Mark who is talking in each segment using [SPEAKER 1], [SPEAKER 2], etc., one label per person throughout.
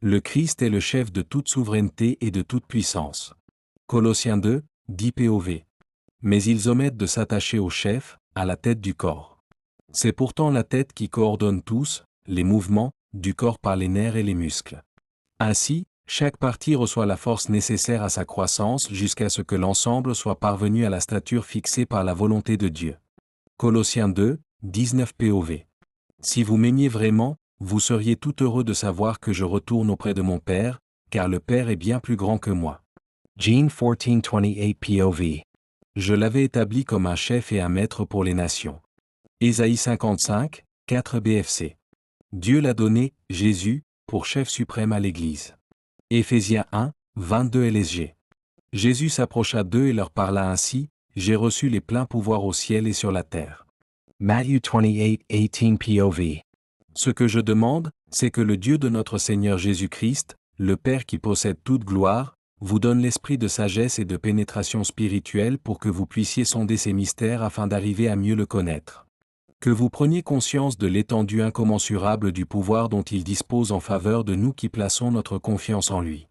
[SPEAKER 1] Le Christ est le chef de toute souveraineté et de toute puissance. Colossiens 2, 10 POV. Mais ils omettent de s'attacher au chef, à la tête du corps. C'est pourtant la tête qui coordonne tous, les mouvements, du corps par les nerfs et les muscles. Ainsi, chaque partie reçoit la force nécessaire à sa croissance jusqu'à ce que l'ensemble soit parvenu à la stature fixée par la volonté de Dieu. Colossiens 2, 19 POV. Si vous m'aimiez vraiment, vous seriez tout heureux de savoir que je retourne auprès de mon Père, car le Père est bien plus grand que moi.
[SPEAKER 2] Gene 14:28 POV.
[SPEAKER 1] Je l'avais établi comme un chef et un maître pour les nations. Ésaïe 55, 4 BFC. Dieu l'a donné, Jésus, pour chef suprême à l'Église. Éphésiens 1, 22 LSG. Jésus s'approcha d'eux et leur parla ainsi, « J'ai reçu les pleins pouvoirs au ciel et sur la terre. »
[SPEAKER 2] Matthew 28:18 POV.
[SPEAKER 1] Ce que je demande, c'est que le Dieu de notre Seigneur Jésus-Christ, le Père qui possède toute gloire, vous donne l'esprit de sagesse et de pénétration spirituelle pour que vous puissiez sonder ces mystères afin d'arriver à mieux le connaître. Que vous preniez conscience de l'étendue incommensurable du pouvoir dont il dispose en faveur de nous qui plaçons notre confiance en lui.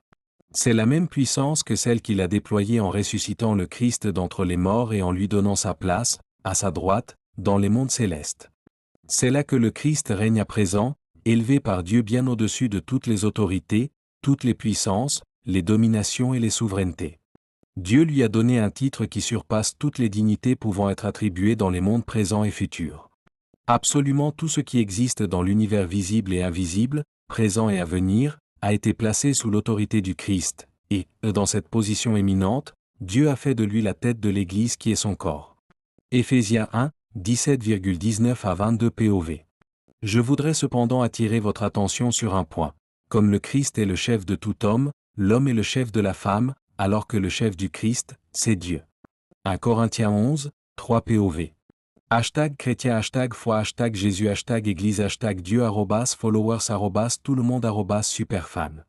[SPEAKER 1] C'est la même puissance que celle qu'il a déployée en ressuscitant le Christ d'entre les morts et en lui donnant sa place, à sa droite, dans les mondes célestes. C'est là que le Christ règne à présent, élevé par Dieu bien au-dessus de toutes les autorités, toutes les puissances, les dominations et les souverainetés. Dieu lui a donné un titre qui surpasse toutes les dignités pouvant être attribuées dans les mondes présents et futurs. Absolument tout ce qui existe dans l'univers visible et invisible, présent et à venir, a été placé sous l'autorité du Christ, et, dans cette position éminente, Dieu a fait de lui la tête de l'Église qui est son corps. Éphésiens 1, 17,19 à 22 POV. Je voudrais cependant attirer votre attention sur un point. Comme le Christ est le chef de tout homme, l'homme est le chef de la femme, alors que le chef du Christ, c'est Dieu. 1 Corinthiens 11, 3 POV. #chrétien #foi #Jésus #Église #Dieu @followers @tout le monde @superfan